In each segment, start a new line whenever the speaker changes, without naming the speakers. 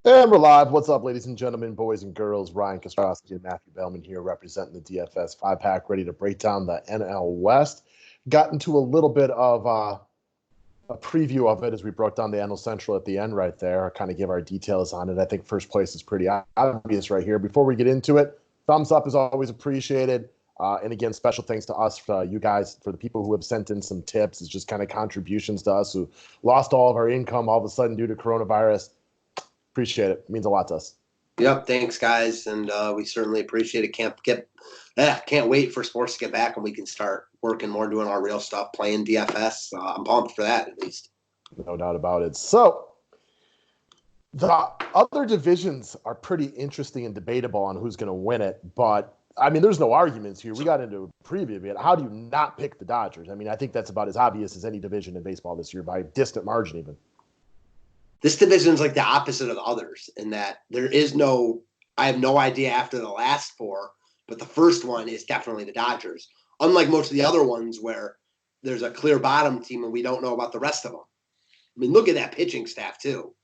And we're live. What's up, ladies and gentlemen, boys and girls? Ryan Kostrowski and Matthew Bellman here representing the DFS 5-pack, ready to break down the NL West. Got into a little bit of a preview of it as we broke down the NL Central at the end right there. Kind of give our details on it. I think first place is pretty obvious right here. Before we get into it, thumbs up is always appreciated. And again, special thanks to us, you guys, for the people who have sent in some tips. It's just kind of contributions to us who lost all of our income all of a sudden due to coronavirus. Appreciate it. It means a lot to us.
Yep, thanks, guys, and we certainly appreciate it. Can't wait for sports to get back and we can start working more, doing our real stuff, playing DFS. I'm pumped for that, at least.
No doubt about it. So the other divisions are pretty interesting and debatable on who's going to win it, but I mean, there's no arguments here. We got into a preview of it. How do you not pick the Dodgers? I mean, I think that's about as obvious as any division in baseball this year by a distant margin even.
This division is like the opposite of the others in that I have no idea after the last four, but the first one is definitely the Dodgers. Unlike most of the other ones where there's a clear bottom team and we don't know about the rest of them. I mean, look at that pitching staff too.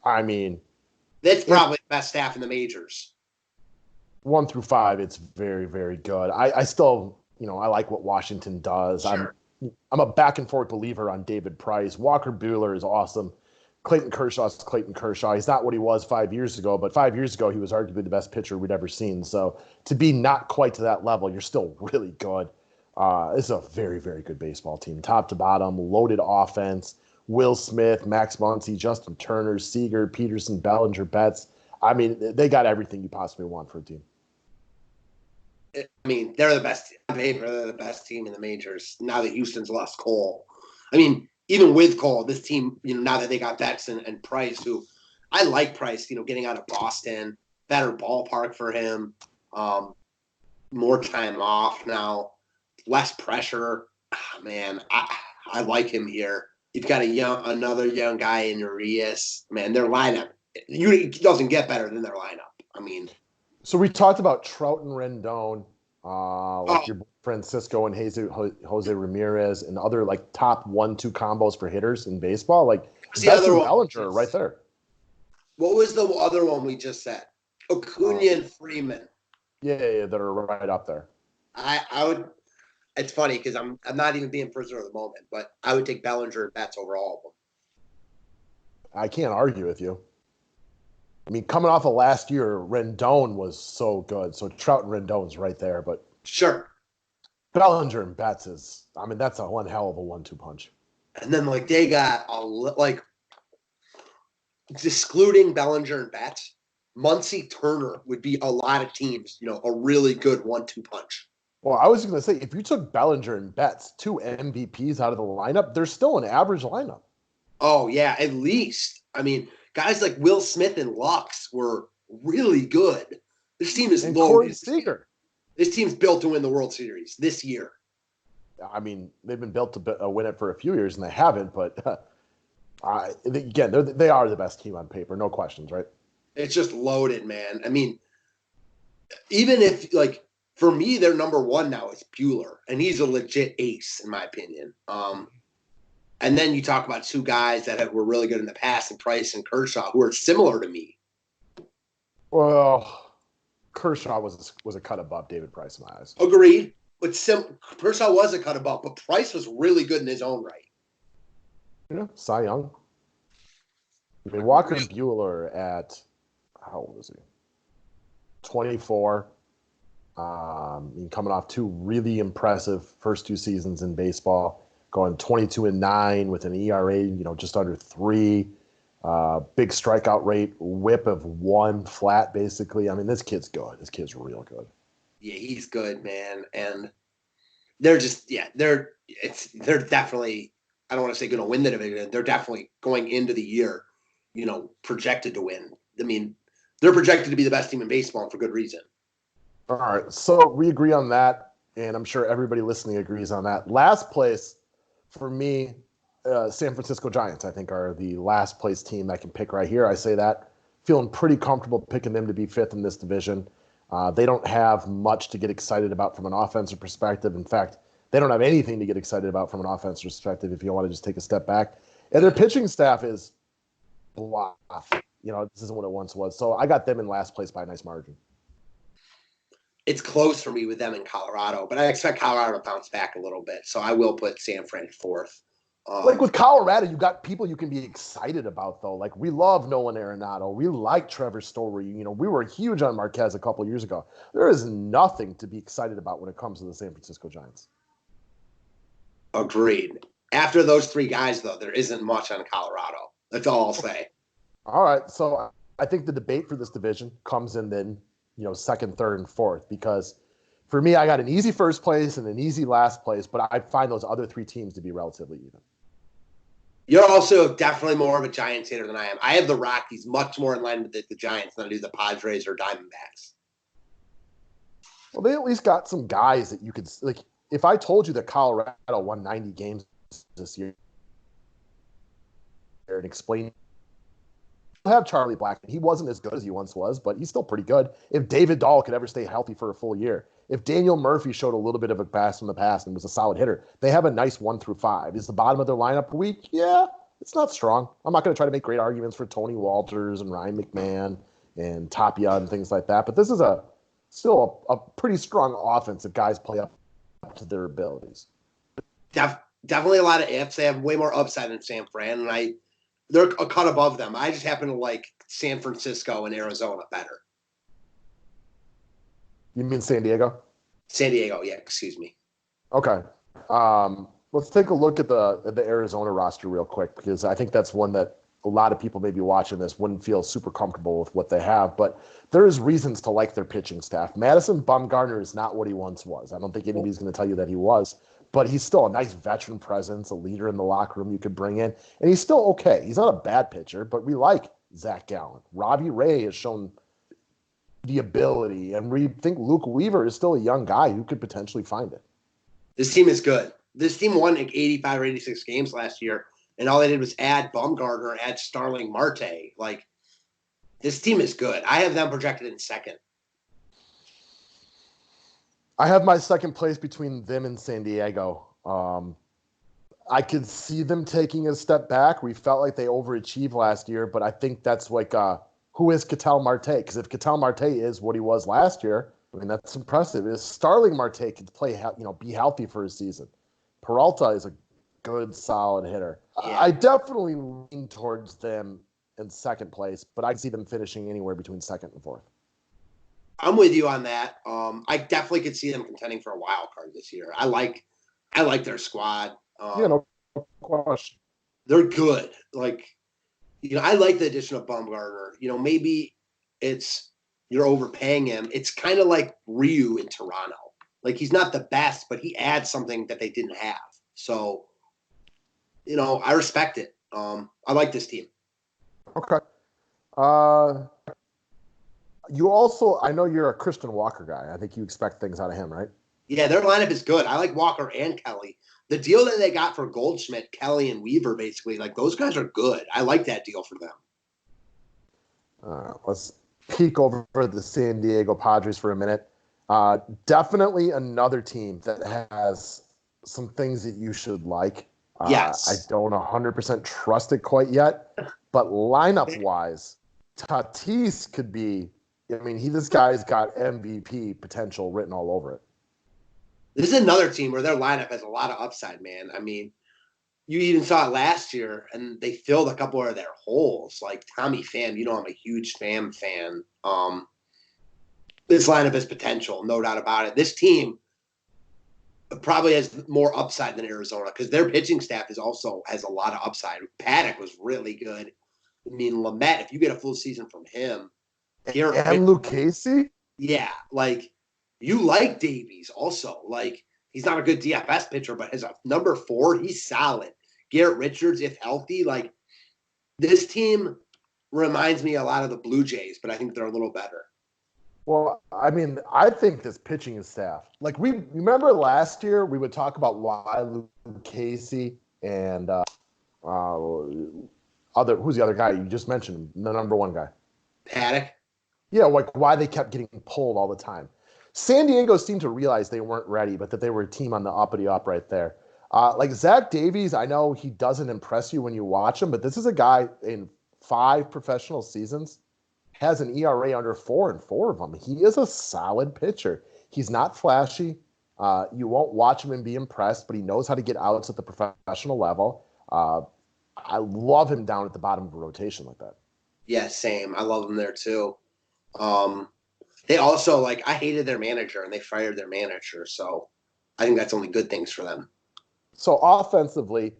I mean,
that's probably the best staff in the majors.
1 through 5, it's very, very good. I still, I like what Washington does.
Sure.
I'm a back and forth believer on David Price. Walker Buehler is awesome. Clayton Kershaw's Clayton Kershaw. He's not what he was 5 years ago, but 5 years ago he was arguably the best pitcher we'd ever seen. So to be not quite to that level, you're still really good. This is a very, very good baseball team, top to bottom, loaded offense. Will Smith, Max Muncy, Justin Turner, Seager, Peterson, Bellinger, Betts. I mean, they got everything you possibly want for a team.
I mean, they're the best. On paper, they're the best team in the majors. Now that Houston's lost Cole, I mean, even with Cole, this team, now that they got Betts and Price, who I like Price, getting out of Boston, better ballpark for him, more time off now, less pressure. Oh, man, I like him here. You've got another young guy in Urias. Man, their lineup, it doesn't get better than their lineup. I mean.
So we talked about Trout and Rendon, your Francisco and Jose Ramirez, and other top 1-2 combos for hitters in baseball. That's Bellinger right there.
What was the other one we just said? Acuna and Freeman.
Yeah, that are right up there.
I would. It's funny because I'm not even being prisoner of the moment, but I would take Bellinger and Betts over all of them.
I can't argue with you. I mean, coming off of last year, Rendon was so good. So Trout and Rendon's right there. But
sure,
Bellinger and Betts that's a one hell of a 1-2 punch.
And then they got excluding Bellinger and Betts, Muncy Turner would be a lot of teams. A really good 1-2 punch.
Well, I was going to say, if you took Bellinger and Betts, 2 MVPs out of the lineup, they're still an average lineup.
Oh yeah, at least. I mean. Guys like Will Smith and Lux were really good. This team is loaded.
Seager.
This team's built to win the World Series this year.
I mean, they've been built to win it for a few years, and they haven't. But again, they are the best team on paper, no questions, right?
It's just loaded, man. I mean, even if for me, their number one now is Buehler, and he's a legit ace in my opinion. And then you talk about 2 guys that were really good in the past, and Price and Kershaw, who are similar to me.
Well, Kershaw was a cut above David Price in my eyes.
Agreed. But Kershaw was a cut above, but Price was really good in his own right.
Yeah, Cy Young. I mean, Walker Buehler at, how old is he? 24. Coming off 2 really impressive first 2 seasons in baseball. Going 22-9 with an ERA, just under 3, big strikeout rate, WHIP of 1 flat, basically. I mean, this kid's good. This kid's real good.
Yeah, he's good, man. And they're just, they're definitely, I don't want to say going to win the division. They're definitely going into the year, projected to win. I mean, they're projected to be the best team in baseball for good reason.
All right, so we agree on that, and I'm sure everybody listening agrees on that. Last place. For me, San Francisco Giants, I think, are the last place team I can pick right here. I say that. Feeling pretty comfortable picking them to be 5th in this division. They don't have much to get excited about from an offensive perspective. In fact, they don't have anything to get excited about from an offensive perspective if you want to just take a step back. And their pitching staff is blah. this isn't what it once was. So I got them in last place by a nice margin.
It's close for me with them in Colorado, but I expect Colorado to bounce back a little bit. So I will put San Fran fourth.
Like with Colorado, you got people you can be excited about, though. Like, we love Nolan Arenado. We like Trevor Story. We were huge on Marquez a couple years ago. There is nothing to be excited about when it comes to the San Francisco Giants.
Agreed. After those three guys, though, there isn't much on Colorado. That's all I'll say.
All right. So I think the debate for this division comes in then, second, third, and fourth, because for me, I got an easy first place and an easy last place, but I find those other three teams to be relatively even.
You're also definitely more of a Giants hater than I am. I have the Rockies much more in line with the Giants than I do the Padres or Diamondbacks.
Well, they at least got some guys that you could – like, if I told you that Colorado won 90 games this year and explain – have Charlie Blackmon. He wasn't as good as he once was, but he's still pretty good. If David Dahl could ever stay healthy for a full year, if Daniel Murphy showed a little bit of a pass from the past and was a solid hitter, they have a nice 1 through 5. Is the bottom of their lineup weak? Yeah, it's not strong. I'm not going to try to make great arguments for Tony Walters and Ryan McMahon and Tapia and things like that, but this is still a pretty strong offense if guys play up to their abilities.
Definitely a lot of ifs. They have way more upside than San Fran, and they're a cut above them. I just happen to like San Francisco and Arizona better.
You mean San Diego?
San Diego, yeah, excuse me.
Okay. Let's take a look at the Arizona roster real quick, because I think that's one that a lot of people maybe watching this wouldn't feel super comfortable with what they have, but there's reasons to like their pitching staff. Madison Bumgarner is not what he once was. I don't think anybody's going to tell you that he was, but he's still a nice veteran presence, a leader in the locker room you could bring in, and he's still okay. He's not a bad pitcher, but we like Zach Gallen. Robbie Ray has shown the ability, and we think Luke Weaver is still a young guy who could potentially find it.
This team is good. This team won like 85 or 86 games last year, and all they did was add Bumgarner, add Starling Marte. Like, this team is good. I have them projected in second.
I have my second place between them and San Diego. I could see them taking a step back. We felt like they overachieved last year, but I think that's like who is Ketel Marte? Because if Ketel Marte is what he was last year, I mean, that's impressive. If Starling Marte could play, be healthy for a season. Peralta is a good, solid hitter. Yeah. I definitely lean towards them in second place, but I can see them finishing anywhere between second and fourth.
I'm with you on that. I definitely could see them contending for a wild card this year. I like their squad.
No question.
They're good. Like, I like the addition of Bumgarner. Maybe it's you're overpaying him. It's kind of like Ryu in Toronto. Like, he's not the best, but he adds something that they didn't have. So, I respect it. I like this team.
Okay. You also, I know you're a Christian Walker guy. I think you expect things out of him, right?
Yeah, their lineup is good. I like Walker and Kelly. The deal that they got for Goldschmidt, Kelly, and Weaver, basically, like, those guys are good. I like that deal for them.
Let's peek over the San Diego Padres for a minute. Definitely another team that has some things that you should like.
Yes.
I don't 100% trust it quite yet, but lineup-wise, Tatis could be. I mean, this guy's got MVP potential written all over it.
This is another team where their lineup has a lot of upside, man. I mean, you even saw it last year, and they filled a couple of their holes. Like Tommy Pham, I'm a huge Pham fan. This lineup has potential, no doubt about it. This team probably has more upside than Arizona because their pitching staff also has a lot of upside. Paddock was really good. I mean, Lamet, if you get a full season from him.
And Luke Casey?
Yeah, like, you like Davies also. Like, he's not a good DFS pitcher, but as a number 4, he's solid. Garrett Richards, if healthy, like, this team reminds me a lot of the Blue Jays, but I think they're a little better.
Well, I mean, I think this pitching staff, like, we remember last year we would talk about why Luke Casey and who's the other guy you just mentioned, the number 1 guy?
Paddock.
Yeah, like why they kept getting pulled all the time. San Diego seemed to realize they weren't ready, but that they were a team on the uppity up right there. Like Zach Davies, I know he doesn't impress you when you watch him, but this is a guy in 5 professional seasons, has an ERA under 4 in 4 of them. He is a solid pitcher. He's not flashy. You won't watch him and be impressed, but he knows how to get outs at the professional level. I love him down at the bottom of a rotation like that.
Yeah, same. I love him there too. They also, I hated their manager, and they fired their manager, so I think that's only good things for them.
So offensively,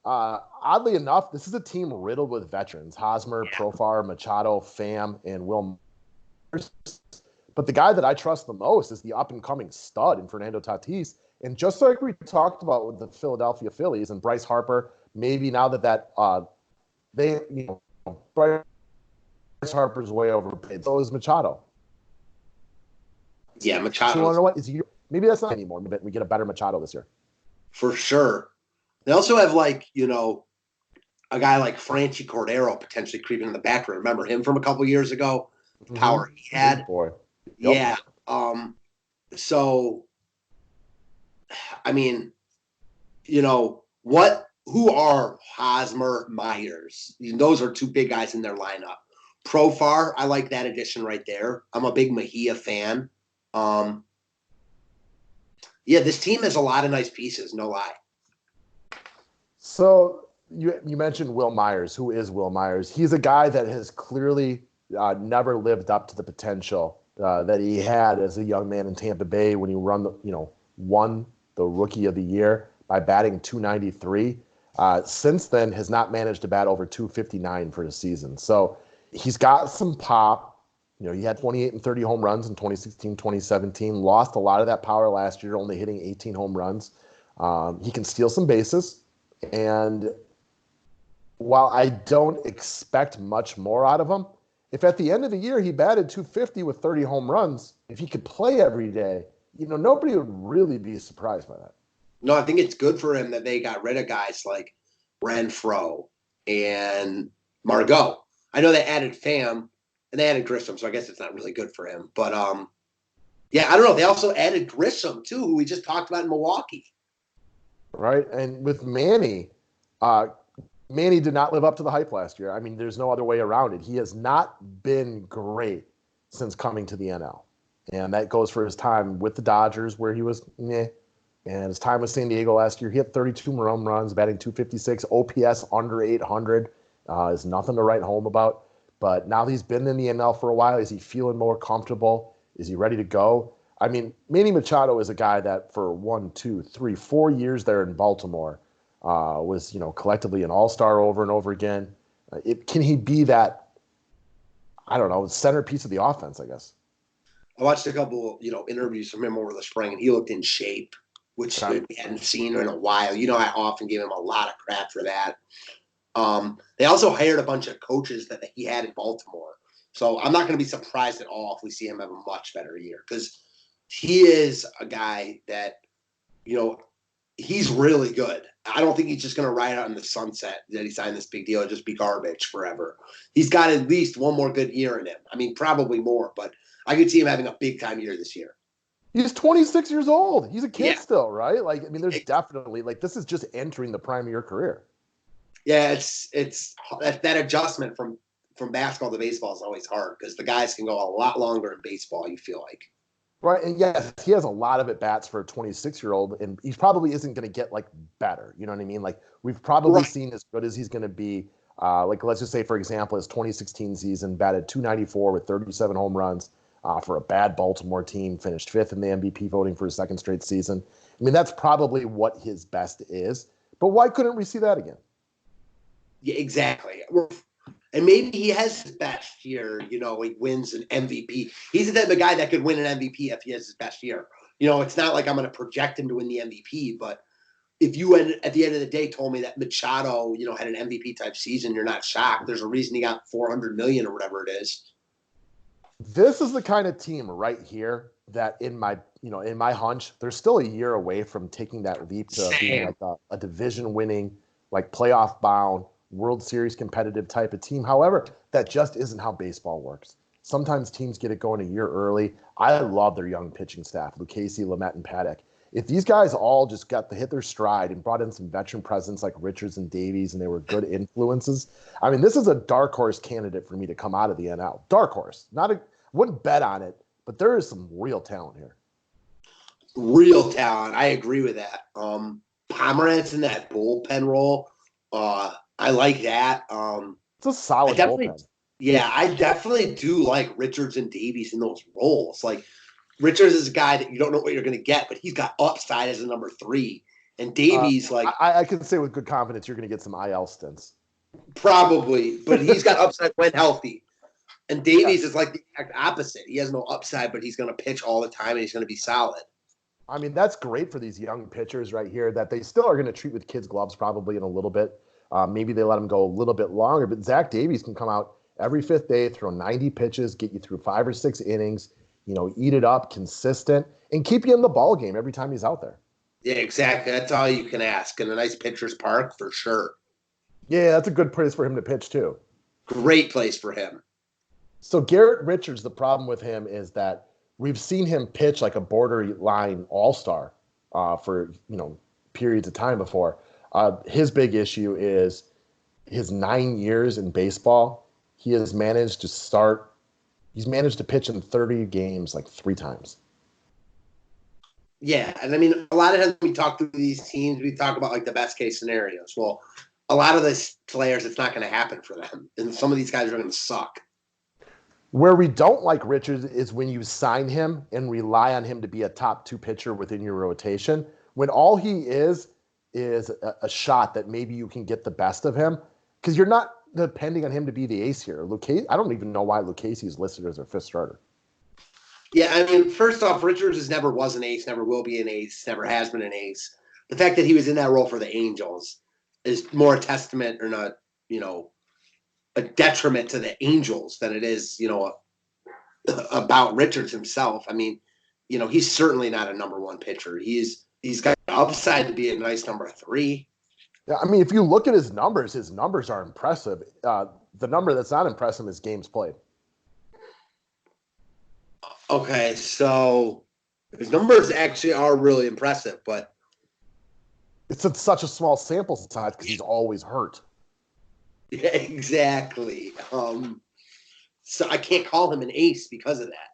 oddly enough, this is a team riddled with veterans. Hosmer, Profar, Machado, Pham, and Will Myers. But the guy that I trust the most is the up-and-coming stud in Fernando Tatis. And just like we talked about with the Philadelphia Phillies and Bryce Harper, maybe now that Bryce Harper's way overpaid, so is Machado.
Yeah, Machado.
So you want to know what? Maybe that's not anymore. Maybe we get a better Machado this year.
For sure. They also have, a guy like Franchi Cordero potentially creeping in the back. Remember him from a couple years ago? The power he had.
Good boy.
Yep. Yeah. So, I mean, who are Hosmer, Myers? Those are 2 big guys in their lineup. Profar, I like that addition right there. I'm a big Mejia fan. This team has a lot of nice pieces, no lie.
So you mentioned Will Myers. Who is Will Myers? He's a guy that has clearly never lived up to the potential that he had as a young man in Tampa Bay when he won the Rookie of the Year by batting .293. Since then, has not managed to bat over .259 for the season. So he's got some pop. He had 28 and 30 home runs in 2016, 2017. Lost a lot of that power last year, only hitting 18 home runs. He can steal some bases. And while I don't expect much more out of him, if at the end of the year he batted .250 with 30 home runs, if he could play every day, nobody would really be surprised by that.
No, I think it's good for him that they got rid of guys like Renfroe and Margot. I know they added Pham and they added Grissom, so I guess it's not really good for him. But, I don't know. They also added Grissom, too, who we just talked about in Milwaukee.
Right, and with Manny, Manny did not live up to the hype last year. I mean, there's no other way around it. He has not been great since coming to the NL. And that goes for his time with the Dodgers, where he was meh. And his time with San Diego last year, he had 32 home runs, batting .256, OPS under 800. Is nothing to write home about. But now he's been in the NL for a while. Is he feeling more comfortable? Is he ready to go? I mean, Manny Machado is a guy that for 1, 2, 3, 4 years there in Baltimore was, collectively an all-star over and over again. Can he be that, I don't know, centerpiece of the offense, I guess?
I watched a couple, interviews from him over the spring, and he looked in shape, which we hadn't seen in a while. I often give him a lot of crap for that. They also hired a bunch of coaches that he had in Baltimore. So I'm not going to be surprised at all if we see him have a much better year, because he is a guy that, he's really good. I don't think he's just going to ride out in the sunset that he signed this big deal and just be garbage forever. He's got at least one more good year in him. I mean, probably more, but I could see him having a big-time year this year.
He's 26 years old. He's a kid still, right? There's definitely, this is just entering the prime of your career.
Yeah, it's that adjustment from basketball to baseball is always hard, because the guys can go a lot longer in baseball, you feel like. Right,
and yes, he has a lot of at-bats for a 26-year-old, and he probably isn't going to get, better. You know what I mean? We've probably seen as good as he's going to be. Let's just say, for example, his 2016 season, batted .294 with 37 home runs for a bad Baltimore team, finished 5th in the MVP voting for his second straight season. I mean, that's probably what his best is. But why couldn't we see that again?
Yeah, exactly. And maybe he has his best year, he wins an MVP. He's the type of guy that could win an MVP if he has his best year. It's not like I'm going to project him to win the MVP, but if you at the end of the day told me that Machado, had an MVP type season, you're not shocked. There's a reason he got $400 million or whatever it is.
This is the kind of team right here that in my hunch, they're still a year away from taking that leap to being a division winning, playoff bound, World Series competitive type of team. However, that just isn't how baseball works. Sometimes teams get it going a year early. I love their young pitching staff, Lucchesi, Lamet, and Paddock. if these guys all just got to hit their stride and brought in some veteran presence like Richards and Davies, and they were good influences, I mean, this is a dark horse candidate for me to come out of the NL. Dark horse. Wouldn't bet on it, but there is some real talent here.
Real talent. I agree with that. Pomeranz in that bullpen role. I like that.
It's a solid bullpen.
Yeah, I definitely do like Richards and Davies in those roles. Like, Richards is a guy that you don't know what you're going to get, but he's got upside as a number 3. And Davies,
I can say with good confidence, you're going to get some IL stints.
Probably, but he's got upside when healthy. And Davies is like the exact opposite. He has no upside, but he's going to pitch all the time and he's going to be solid.
I mean, that's great for these young pitchers right here that they still are going to treat with kids' gloves probably in a little bit. Maybe they let them go a little bit longer, but Zach Davies can come out every 5th day, throw 90 pitches, get you through 5 or 6 innings, eat it up, consistent, and keep you in the ball game every time he's out there.
Yeah, exactly. That's all you can ask. In a nice pitcher's park, for sure.
Yeah, that's a good place for him to pitch, too.
Great place for him.
So Garrett Richards, the problem with him is that we've seen him pitch like a borderline all-star for, periods of time before. His big issue is his 9 years in baseball, he's managed to pitch in 30 games like 3 times.
Yeah, and I mean, a lot of times we talk to these teams, we talk about like the best case scenarios. Well, a lot of these players, it's not going to happen for them. And some of these guys are going to suck.
Where we don't like Richards is when you sign him and rely on him to be a top 2 pitcher within your rotation, when all he is a shot that maybe you can get the best of him, because you're not depending on him to be the ace here. I don't even know why Lucchesi is listed as their 5th starter.
Yeah, I mean, first off, Richards never was an ace, never will be an ace, never has been an ace. The fact that he was in that role for the Angels is more a testament or not, a detriment to the Angels than it is, about Richards himself. I mean, he's certainly not a number 1 pitcher. He's got upside to be a nice number 3.
Yeah, I mean, if you look at his numbers are impressive. The number that's not impressive is games played.
Okay, so his numbers actually are really impressive, but
it's such a small sample size because he's always hurt.
Yeah, exactly. So I can't call him an ace because of that.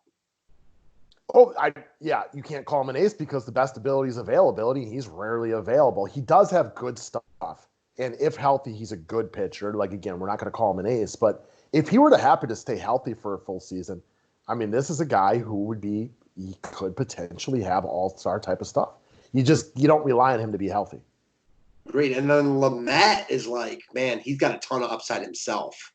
You can't call him an ace because the best ability is availability. He's rarely available. He does have good stuff. And if healthy, he's a good pitcher. Like, again, we're not going to call him an ace. But if he were to happen to stay healthy for a full season, I mean, this is a guy who he could potentially have all-star type of stuff. You don't rely on him to be healthy.
Great. And then Lamet is like, man, he's got a ton of upside himself.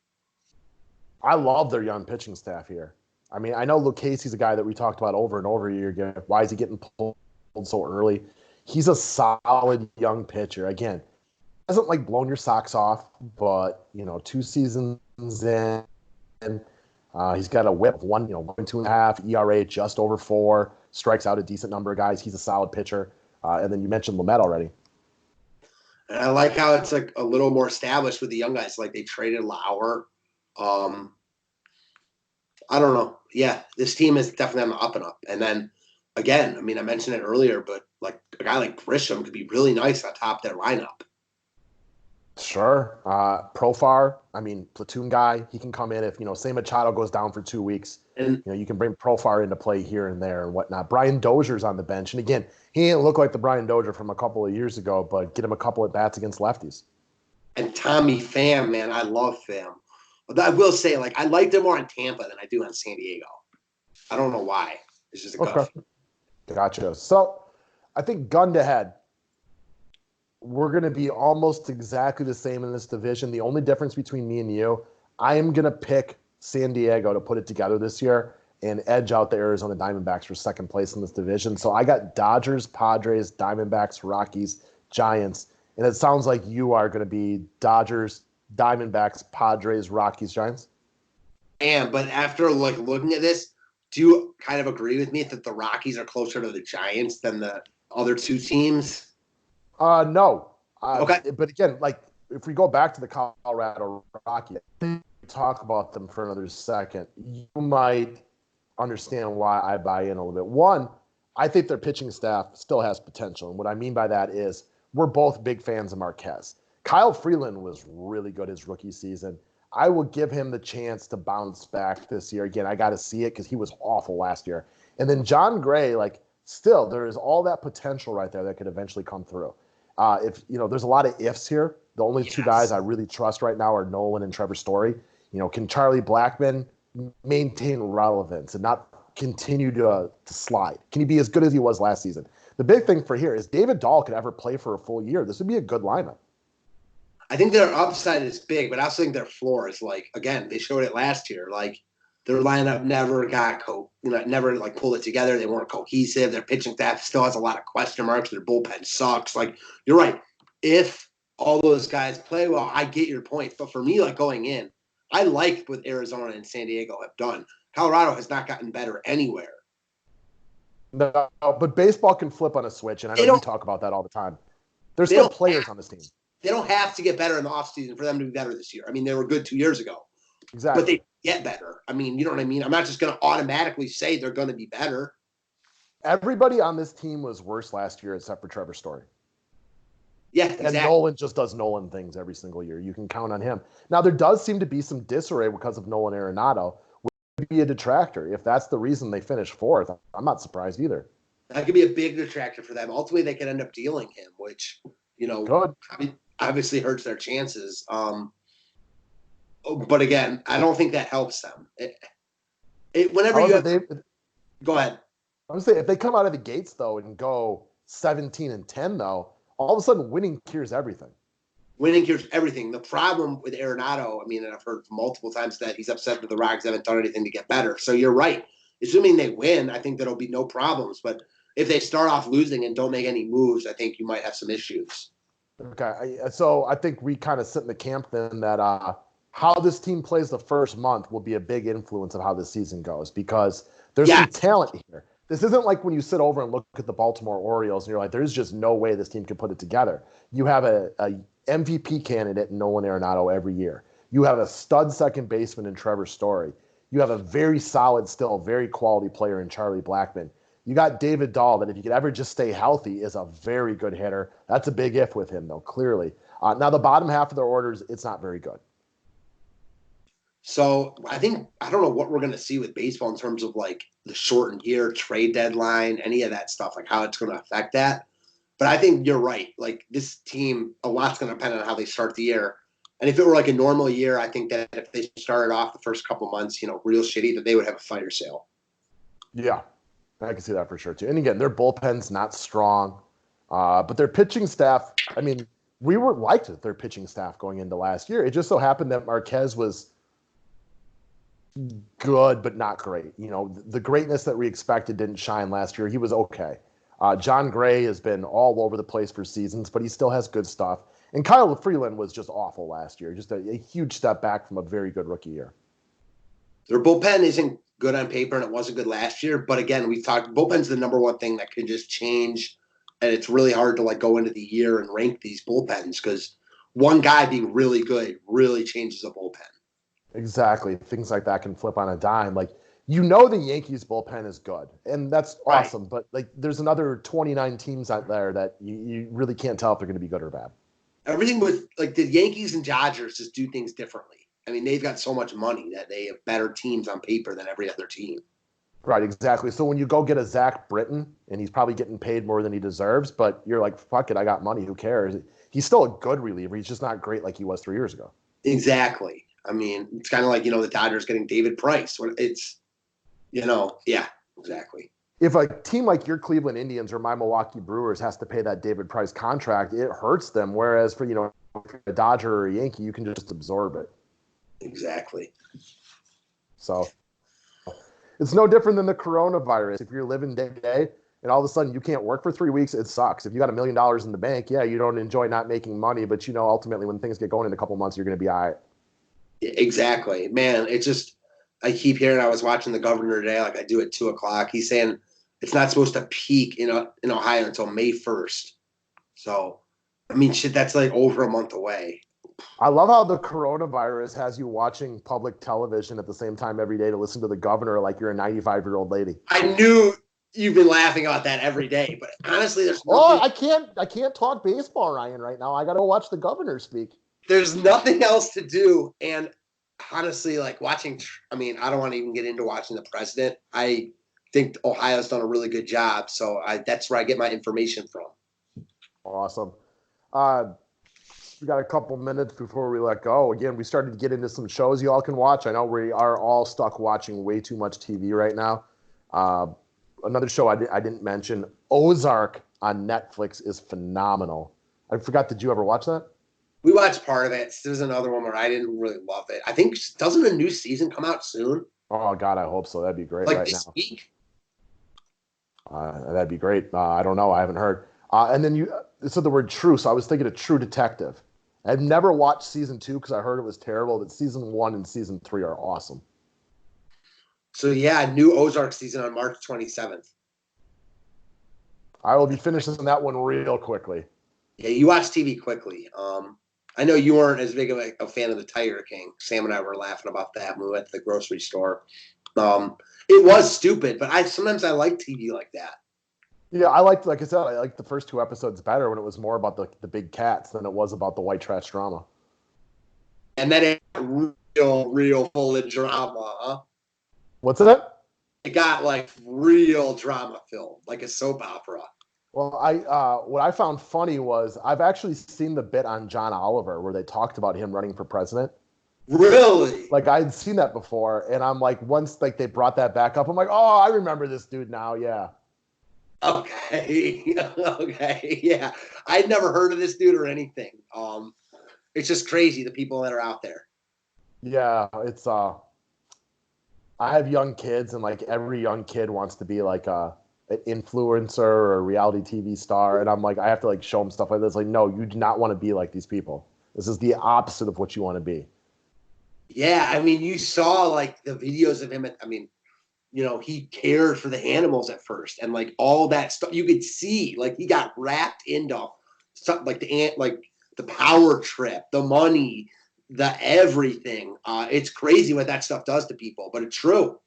I love their young pitching staff here. I mean, I know Lucchesi's a guy that we talked about over and over a year ago. Why is he getting pulled so early? He's a solid young pitcher. Again, hasn't like blown your socks off, but 2 seasons in, he's got a whip of 1.5 ERA, just over 4, strikes out a decent number of guys. He's a solid pitcher. And then you mentioned Lamet already.
And I like how it's like a little more established with the young guys. Like they traded Lauer. I don't know. Yeah, this team is definitely on the up and up. And then again, I mean, I mentioned it earlier, but like a guy like Grisham could be really nice on top of their lineup.
Sure. Profar, I mean, platoon guy. He can come in if, say Machado goes down for 2 weeks. And, you can bring Profar into play here and there and whatnot. Brian Dozier's on the bench. And again, he didn't look like the Brian Dozier from a couple of years ago, but get him a couple at bats against lefties.
And Tommy Pham, man, I love Pham. But I will say, like, I liked him more on Tampa than I do on San Diego. I don't know why. It's just a gut.
Gotcha. So I think gun to head, we're going to be almost exactly the same in this division. The only difference between me and you, I am going to pick San Diego to put it together this year and edge out the Arizona Diamondbacks for second place in this division. So I got Dodgers, Padres, Diamondbacks, Rockies, Giants. And it sounds like you are going to be Dodgers, Diamondbacks, Padres, Rockies, Giants.
And but after like looking at this, do you kind of agree with me that the Rockies are closer to the Giants than the other 2 teams?
No.
Okay.
But again, like if we go back to the Colorado Rockies, talk about them for another second, you might understand why I buy in a little bit. One, I think their pitching staff still has potential. And what I mean by that is we're both big fans of Marquez. Kyle Freeland was really good his rookie season. I will give him the chance to bounce back this year. Again, I got to see it because he was awful last year. And then John Gray, like, still, there is all that potential right there that could eventually come through. If there's a lot of ifs here. The only two guys I really trust right now are Nolan and Trevor Story. Can Charlie Blackmon maintain relevance and not continue to slide? Can he be as good as he was last season? The big thing for here is David Dahl could ever play for a full year. This would be a good lineup.
I think their upside is big, but I also think their floor is again, they showed it last year. Their lineup never got never pulled it together. They weren't cohesive. Their pitching staff still has a lot of question marks. Their bullpen sucks. You're right. If all those guys play well, I get your point. But for me, going in, I like what Arizona and San Diego have done. Colorado has not gotten better anywhere.
No, but baseball can flip on a switch, and I know you talk about that all the time. There's still players on this team.
They don't have to get better in the offseason for them to be better this year. I mean, they were good 2 years ago.
Exactly.
But they get better. I mean, you know what I mean? I'm not just going to automatically say they're going to be better.
Everybody on this team was worse last year except for Trevor Story.
Yeah, exactly.
And Nolan just does Nolan things every single year. You can count on him. Now, there does seem to be some disarray because of Nolan Arenado, which would be a detractor. If that's the reason they finished fourth, I'm not surprised either.
That could be a big detractor for them. Ultimately, they could end up dealing him, which,
good.
Obviously hurts their chances. But again, I don't think that helps them. Go ahead.
I would say if they come out of the gates though and go 17-10 though, all of a sudden winning cures everything.
Winning cures everything. The problem with Arenado, and I've heard multiple times that he's upset that the Rocks haven't done anything to get better. So you're right. Assuming they win, I think there'll be no problems. But if they start off losing and don't make any moves, I think you might have some issues.
Okay, so I think we kind of sit in the camp then that how this team plays the first month will be a big influence of how this season goes because there's some talent here. This isn't like when you sit over and look at the Baltimore Orioles and you're like, there's just no way this team can put it together. You have a MVP candidate in Nolan Arenado every year. You have a stud second baseman in Trevor Story. You have a very solid, still very quality player in Charlie Blackmon. You got David Dahl that if you could ever just stay healthy is a very good hitter. That's a big if with him, though, clearly. Now, the bottom half of their orders, it's not very good.
So I don't know what we're going to see with baseball in terms of the shortened year, trade deadline, any of that stuff, how it's going to affect that. But I think you're right. This team, a lot's going to depend on how they start the year. And if it were a normal year, I think that if they started off the first couple months, real shitty, that they would have a fire sale.
Yeah. I can see that for sure, too. And again, their bullpen's not strong, but their pitching staff, we were liked their pitching staff going into last year. It just so happened that Marquez was good, but not great. The greatness that we expected didn't shine last year. He was okay. John Gray has been all over the place for seasons, but he still has good stuff. And Kyle Freeland was just awful last year, just a huge step back from a very good rookie year.
Their bullpen isn't good on paper, and it wasn't good last year. But again, we've talked bullpen's the number one thing that can just change, and it's really hard to go into the year and rank these bullpens because one guy being really good really changes a bullpen.
Exactly. Things like that can flip on a dime. The Yankees bullpen is good, and that's awesome. Right. But there's another 29 teams out there that you really can't tell if they're going to be good or bad.
Everything with the Yankees and Dodgers just do things differently. They've got so much money that they have better teams on paper than every other team.
Right, exactly. So when you go get a Zach Britton, and he's probably getting paid more than he deserves, but you're like, fuck it, I got money, who cares? He's still a good reliever. He's just not great like he was 3 years ago.
Exactly. It's kind of like, the Dodgers getting David Price. It's, yeah, exactly.
If a team like your Cleveland Indians or my Milwaukee Brewers has to pay that David Price contract, it hurts them. Whereas for, a Dodger or a Yankee, you can just absorb it.
Exactly.
So it's no different than the coronavirus. If you're living day to day and all of a sudden you can't work for 3 weeks, it sucks. If you got $1 million in the bank, yeah, you don't enjoy not making money, but ultimately when things get going in a couple months, you're going to be all right.
Exactly, man. It's just, I keep hearing, I was watching the governor today, I do at 2:00. He's saying it's not supposed to peak in Ohio until May 1st. So, shit, that's over a month away.
I love how the coronavirus has you watching public television at the same time every day to listen to the governor like you're a 95-year-old lady.
I knew you've been laughing about that every day. But honestly,
Oh, I can't talk baseball, Ryan, right now. I got to watch the governor speak.
There's nothing else to do. And honestly, like watching, I mean, I don't want to even get into watching the president. I think Ohio's done a really good job. So that's where I get my information from.
Awesome. We got a couple minutes before we let go. Again, we started to get into some shows you all can watch. I know we are all stuck watching way too much TV right now. Another show I didn't mention, Ozark on Netflix, is phenomenal. I forgot, did you ever watch that?
We watched part of it. There's another one where I didn't really love it. I think, doesn't a new season come out soon?
Oh, God, I hope so. That'd be great
Like
right
this
now.
week?
That'd be great. I don't know. I haven't heard. And then you said the word true, so I was thinking of True Detective. I've never watched season 2 because I heard it was terrible, but season 1 and season 3 are awesome.
So yeah, new Ozark season on March 27th.
I will be finishing that one real quickly.
Yeah, you watch TV quickly. I know you weren't as big of a fan of the Tiger King. Sam and I were laughing about that when we went to the grocery store. It was stupid, but sometimes I like TV like that.
Yeah, like I said, I liked the first 2 episodes better when it was more about the big cats than it was about the white trash drama.
And then it got real full of drama, huh?
What's that?
It got like real drama filled, like a soap opera.
Well, what I found funny was I've actually seen the bit on John Oliver where they talked about him running for president.
Really?
Like I'd seen that before, and I'm like, once like they brought that back up, I'm like, oh, I remember this dude now. Yeah.
Okay. Okay. Yeah. I'd never heard of this dude or anything. It's just crazy the people that are out there.
Yeah, it's I have young kids, and like every young kid wants to be like an influencer or a reality TV star, and I'm like, I have to like show them stuff like this. Like, no, you do not want to be like these people. This is the opposite of what you want to be.
Yeah, I mean, you saw like the videos of him. He cared for the animals at first, and like all that stuff you could see. Like he got wrapped into something like the power trip, the money, the everything. It's crazy what that stuff does to people, but it's true.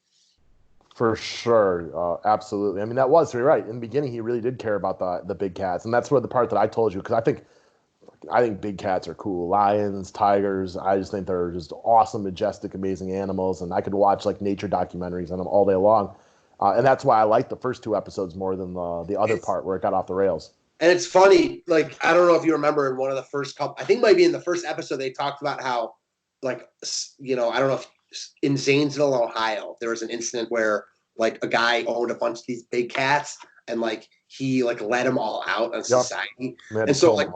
For sure, absolutely. I mean, you're right. In the beginning, he really did care about the big cats, and that's where the part that I told you, because I think big cats are cool. Lions, tigers. I just think they're just awesome, majestic, amazing animals, and I could watch like nature documentaries on them all day long. And that's why I liked the first 2 episodes more than the other part where it got off the rails.
And it's funny, like I don't know if you remember in one of the first couple, I think maybe in the first episode they talked about how, like, I don't know if in Zanesville, Ohio, there was an incident where like a guy owned a bunch of these big cats and like he like let them all out on society. And so like,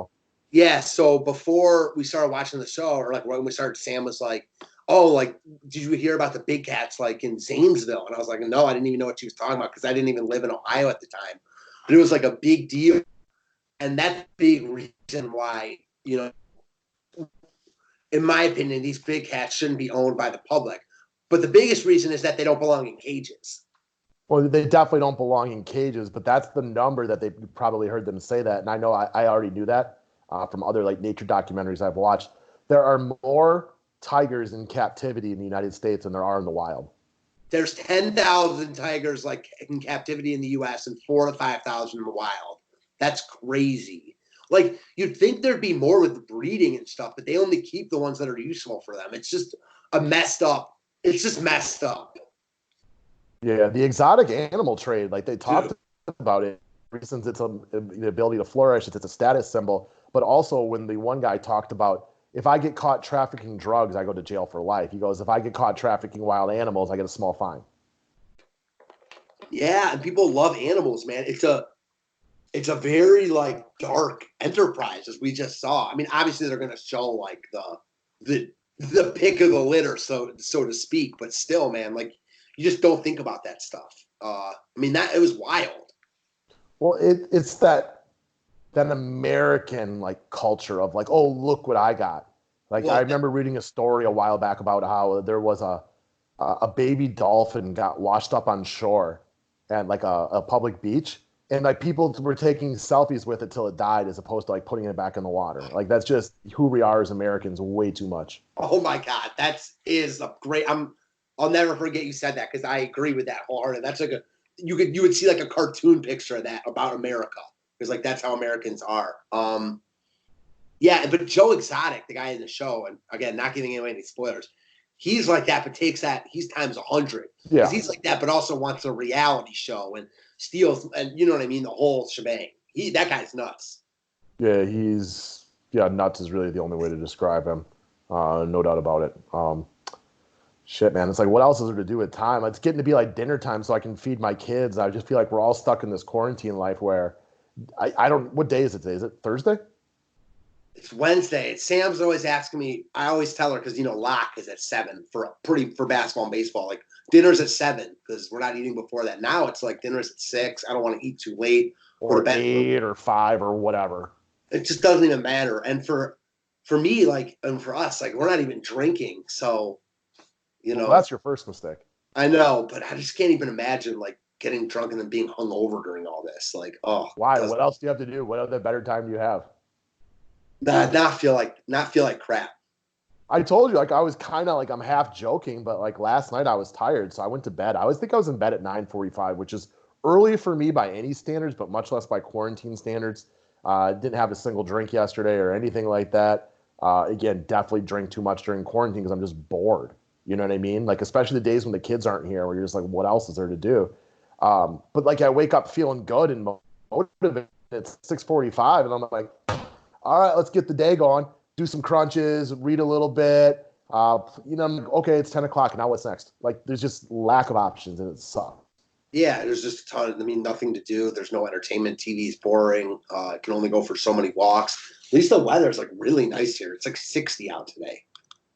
yeah, so before we started watching the show, or like when we started, Sam was like, "Oh, like, did you hear about the big cats like in Zanesville?" And I was like, "No, I didn't even know what she was talking about because I didn't even live in Ohio at the time." But it was like a big deal, and that's a big reason why, in my opinion, these big cats shouldn't be owned by the public. But the biggest reason is that they don't belong in cages.
Well, they definitely don't belong in cages, but that's the number that they probably heard them say that, and I know I already knew that from other like nature documentaries I've watched. There are more tigers in captivity in the United States than there are in the wild.
There's 10,000 tigers like in captivity in the U.S. and 4,000 to 5,000 in the wild. That's crazy. Like you'd think there'd be more with the breeding and stuff, but they only keep the ones that are useful for them. It's just messed up. It's just messed up.
Yeah, the exotic animal trade, like they talked about it, since it's the ability to flourish, it's a status symbol. But also when the one guy talked about, if I get caught trafficking drugs, I go to jail for life. He goes, if I get caught trafficking wild animals, I get a small fine.
Yeah, and people love animals, man. It's a very like dark enterprise, as we just saw. I mean, obviously they're going to show like the pick of the litter, so to speak. But still, man, like you just don't think about that stuff. I mean, that it was wild.
Well, it's that American like culture of like, oh, look what I got. Like I remember reading a story a while back about how there was a baby dolphin got washed up on shore at like a public beach, and like people were taking selfies with it till it died, as opposed to like putting it back in the water. Like that's just who we are as Americans, way too much.
Oh my God, is a great. I'll never forget you said that because I agree with that wholeheartedly. That's like a you would see like a cartoon picture of that about America, because like that's how Americans are. Yeah, but Joe Exotic, the guy in the show, and again, not giving away any spoilers, he's like that, but takes that, he's times 100. Because he's like that, but also wants a reality show and steals, and you know what I mean, the whole shebang. That guy's nuts.
Yeah, nuts is really the only way to describe him. No doubt about it. Shit, man. It's like, what else is there to do with time? It's getting to be like dinner time so I can feed my kids. I just feel like we're all stuck in this quarantine life where I don't, what day is it today? Is it Thursday?
It's Wednesday. Sam's always asking me. I always tell her because lock is at 7 for basketball and baseball. Like dinner's at 7 because we're not eating before that. Now it's like dinner's at 6. I don't want to eat too late.
Or 8 or 5 or whatever.
It just doesn't even matter. And for me, like, and for us, like, we're not even drinking. So,
well, that's your first mistake.
I know, but I just can't even imagine like getting drunk and then being hungover during all this. Like, oh,
why? What else do you have to do? What other better time do you have?
Not feel like crap.
I told you, like, I was kind of like, I'm half joking, but like last night I was tired, so I went to bed. I always think I was in bed at 9:45, which is early for me by any standards, but much less by quarantine standards. Didn't have a single drink yesterday or anything like that. Again, definitely drink too much during quarantine because I'm just bored. You know what I mean? Like, especially the days when the kids aren't here, where you're just like, what else is there to do? But like, I wake up feeling good and motivated at 6:45, and I'm like, all right, let's get the day going. Do some crunches, read a little bit. I'm like, okay, it's 10 o'clock. Now what's next? Like, there's just lack of options, and it sucks.
Yeah, there's just a ton. Nothing to do. There's no entertainment. TV's boring. I can only go for so many walks. At least the weather's like really nice here. It's like 60 out today.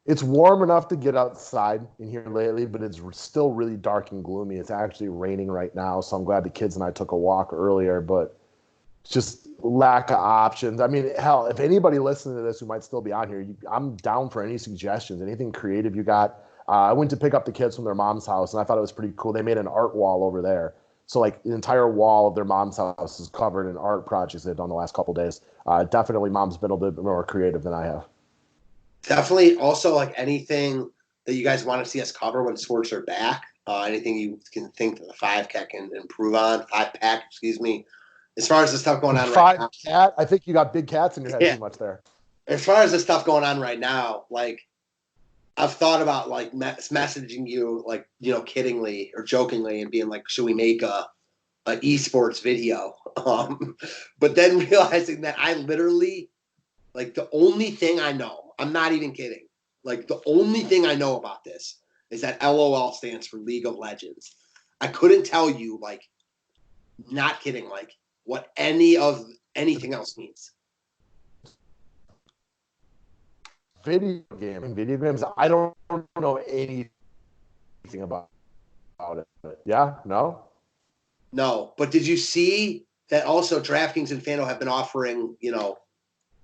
It's warm enough to get outside in here lately, but it's still really dark and gloomy. It's actually raining right now, so I'm glad the kids and I took a walk earlier, but it's just lack of options. I mean, hell, if anybody listening to this who might still be on here, I'm down for any suggestions, anything creative you got. I went to pick up the kids from their mom's house, and I thought it was pretty cool. They made an art wall over there. So, like, the entire wall of their mom's house is covered in art projects they've done the last couple of days. Definitely, mom's been a little bit more creative than I have.
Definitely. Also, like, anything that you guys want to see us cover when sports are back, anything you can think that the 5-pack can improve on, 5-pack, excuse me. As far as the stuff going on right now.
Cat? I think you got big cats in your head too much there.
As far as the stuff going on right now, like, I've thought about like messaging you, like, kiddingly or jokingly, and being like, should we make a esports video? But then realizing that I literally, like, the only thing I know, I'm not even kidding, like, the only thing I know about this is that LOL stands for League of Legends. I couldn't tell you, like, not kidding, like, what anything else means.
Video games. I don't know anything about it. Yeah, no.
But did you see that also DraftKings and FanDuel have been offering,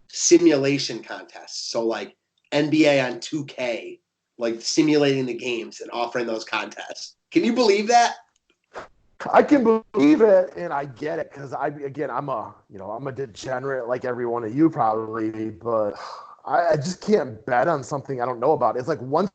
simulation contests? So like NBA on 2K, like simulating the games and offering those contests. Can you believe that?
I can believe it, and I get it because I'm a degenerate like every one of you probably, but I just can't bet on something I don't know about. It's like once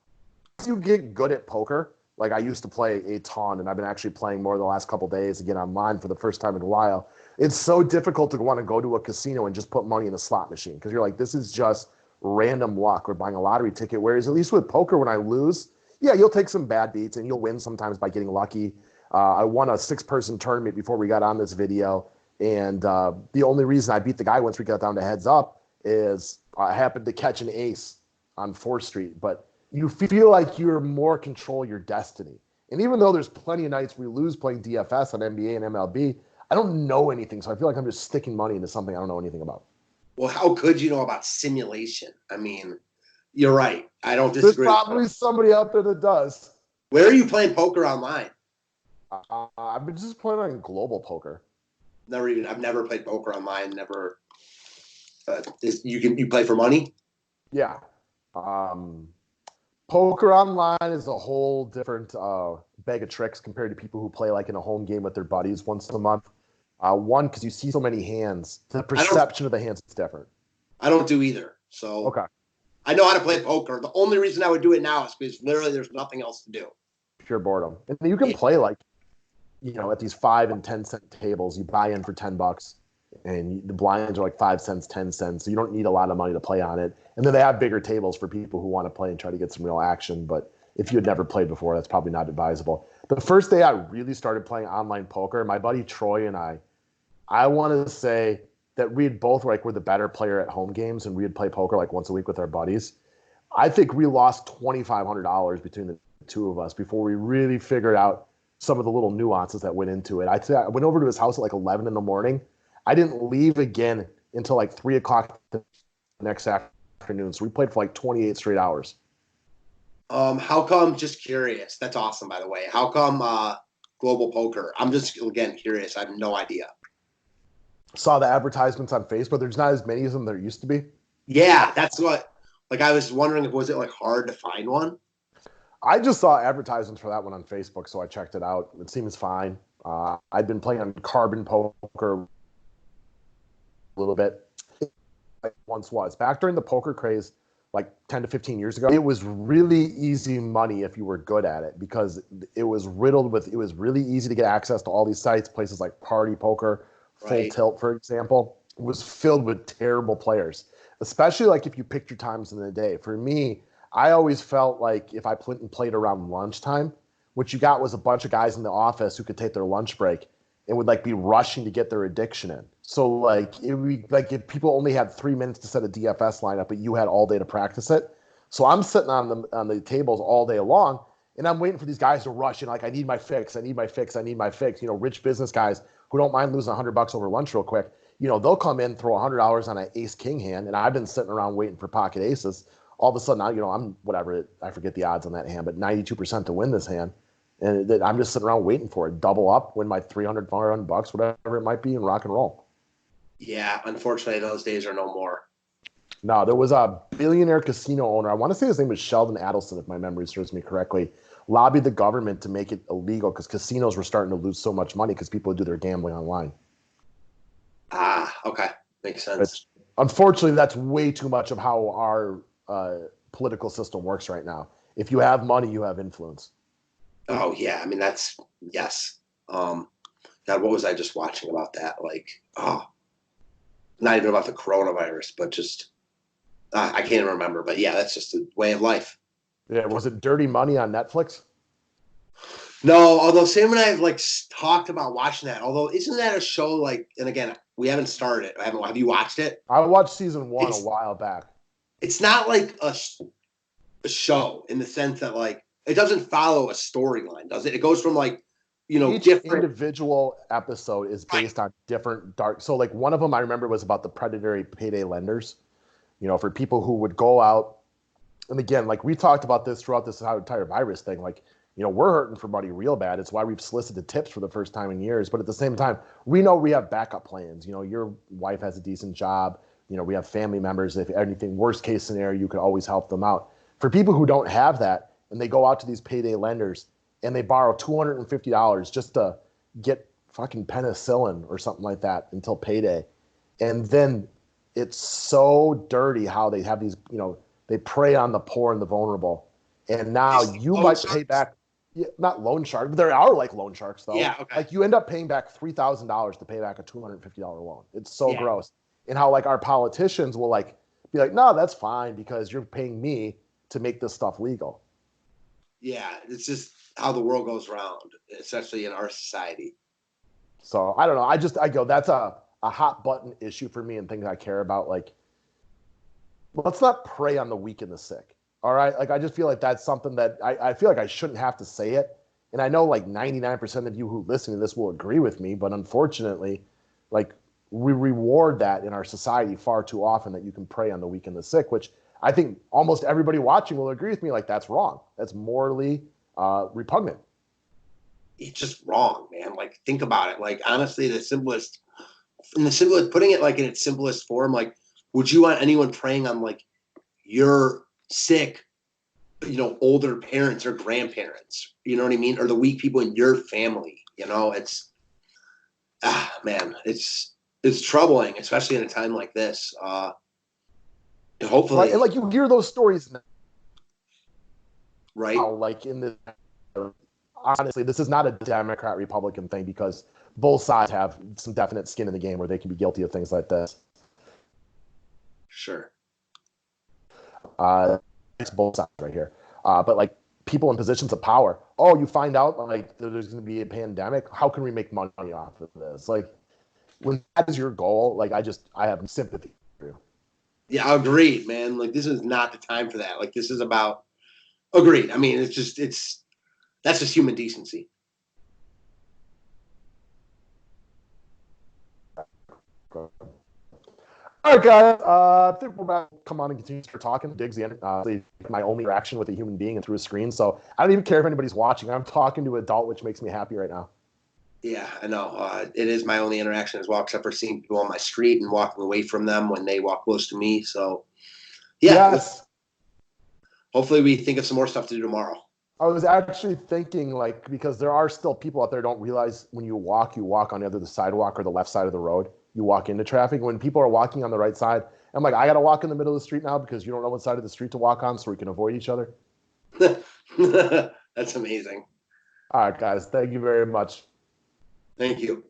you get good at poker, like I used to play a ton, and I've been actually playing more the last couple of days again online for the first time in a while. It's so difficult to want to go to a casino and just put money in a slot machine because you're like, this is just random luck or buying a lottery ticket. Whereas at least with poker, when I lose, yeah, you'll take some bad beats and you'll win sometimes by getting lucky. I won a 6-person tournament before we got on this video, and the only reason I beat the guy once we got down to heads up is I happened to catch an ace on 4th Street. But you feel like you're more control your destiny. And even though there's plenty of nights we lose playing DFS on NBA and MLB, I don't know anything, so I feel like I'm just sticking money into something I don't know anything about.
Well, how could you know about simulation? I mean, you're right. I don't disagree.
There's probably somebody out there that does.
Where are you playing poker online?
I've been just playing on global poker.
I've never played poker online. Never. You play for money?
Yeah. Poker online is a whole different bag of tricks compared to people who play like in a home game with their buddies once a month. One, because you see so many hands. The perception of the hands is different.
I don't do either. So
okay.
I know how to play poker. The only reason I would do it now is because literally there's nothing else to do.
Pure boredom. And you can play like at these 5 and 10 cent tables, you buy in for $10, and the blinds are like 5 cents, 10 cents. So you don't need a lot of money to play on it. And then they have bigger tables for people who want to play and try to get some real action. But if you had never played before, that's probably not advisable. The first day I really started playing online poker, my buddy Troy and I want to say that we'd both were the better player at home games, and we'd play poker like once a week with our buddies. I think we lost $2,500 between the two of us before we really figured out some of the little nuances that went into it. I went over to his house at like 11 in the morning. I didn't leave again until like 3 o'clock the next afternoon. So we played for like 28 straight hours.
How come, just curious, that's awesome, by the way. How come Global Poker? I'm just, again, curious. I have no idea.
Saw the advertisements on Facebook. There's not as many of them there used to be.
Yeah, that's what, I was wondering was it hard to find one?
I just saw advertisements for that one on Facebook, so I checked it out. It seems fine. I'd been playing on Carbon Poker a little bit. Like once was. Back during the poker craze, like 10 to 15 years ago, it was really easy money if you were good at it, because it was really easy to get access to all these sites, places like Party Poker, Full Tilt, for example. It was filled with terrible players, especially if you picked your times in the day. For me, I always felt like if I played around lunchtime, what you got was a bunch of guys in the office who could take their lunch break and would be rushing to get their addiction in. So it would be if people only had 3 minutes to set a DFS lineup, but you had all day to practice it. So I'm sitting on the tables all day long, and I'm waiting for these guys to rush in. I need my fix. Rich business guys who don't mind losing $100 over lunch real quick. They'll come in, throw $100 on an ace king hand, and I've been sitting around waiting for pocket aces. All of a sudden, I'm whatever, I forget the odds on that hand, but 92% to win this hand. And I'm just sitting around waiting for it. Double up, win my $300, $400, whatever it might be, and rock and roll.
Yeah, unfortunately, those days are no more.
No, there was a billionaire casino owner. I want to say his name was Sheldon Adelson, if my memory serves me correctly. Lobbied the government to make it illegal because casinos were starting to lose so much money because people would do their gambling online.
Ah, okay. Makes sense.
But unfortunately, that's way too much of how our political system works right now. If you have money, you have influence.
Oh, yeah. I mean, that's, yes. God, what was I just watching about that? Not even about the coronavirus, but just, I can't remember. But yeah, that's just a way of life.
Yeah, was it Dirty Money on Netflix?
No, although Sam and I have talked about watching that. Although, isn't that a show and again, we haven't started it. Have you watched it?
I watched season 1 a while back.
It's not like a show in the sense that it doesn't follow a storyline, does it? It goes from
each
different
individual episode is based on different dark. So one of them I remember was about the predatory payday lenders. For people who would go out, and again, we talked about this throughout this entire virus thing. We're hurting for money real bad. It's why we've solicited tips for the first time in years. But at the same time, we know we have backup plans. Your wife has a decent job. We have family members. If anything, worst case scenario, you could always help them out. For people who don't have that, and they go out to these payday lenders and they borrow $250 just to get fucking penicillin or something like that until payday. And then it's so dirty how they have these, they prey on the poor and the vulnerable. And now you might pay back, not loan sharks, but there are loan sharks though.
Yeah, okay.
You end up paying back $3,000 to pay back a $250 loan. It's so gross. And how our politicians will be no, that's fine because you're paying me to make this stuff legal.
Yeah, it's just how the world goes around, especially in our society.
So I don't know. I go, that's a hot button issue for me and things I care about. Let's not prey on the weak and the sick. All right. I just feel that's something that I feel I shouldn't have to say it. And I know 99% of you who listen to this will agree with me, but unfortunately, we reward that in our society far too often, that you can prey on the weak and the sick, which I think almost everybody watching will agree with me. That's wrong. That's morally repugnant.
It's just wrong, man. Think about it. Honestly, putting it in its simplest form, would you want anyone preying on your sick, older parents or grandparents? You know what I mean? Or the weak people in your family? It's, man, it's troubling, especially in a time like this. Hopefully,
and you hear those stories now,
right?
in the, honestly, this is not a Democrat-Republican thing because both sides have some definite skin in the game where they can be guilty of things like this.
Sure.
It's both sides right here. But like people in positions of power, oh, you find out like there's going to be a pandemic. How can we make money off of this? Like when that is your goal, like I have sympathy for you.
Yeah, agreed, man. Like this is not the time for that. Like this is about agreed. I mean, that's just human decency.
All right, guys. I think we're about to come on and continue to start talking. Diggs the my only interaction with a human being and through a screen. So I don't even care if anybody's watching. I'm talking to an adult, which makes me happy right now.
Yeah, I know. It is my only interaction as well, except for seeing people on my street and walking away from them when they walk close to me. So, yeah.
Yes.
Hopefully, we think of some more stuff to do tomorrow.
I was actually thinking, like, because there are still people out there who don't realize when you walk on either the sidewalk or the left side of the road. You walk into traffic. When people are walking on the right side, I'm like, I got to walk in the middle of the street now because you don't know what side of the street to walk on so we can avoid each other.
That's amazing.
All right, guys. Thank you very much.
Thank you.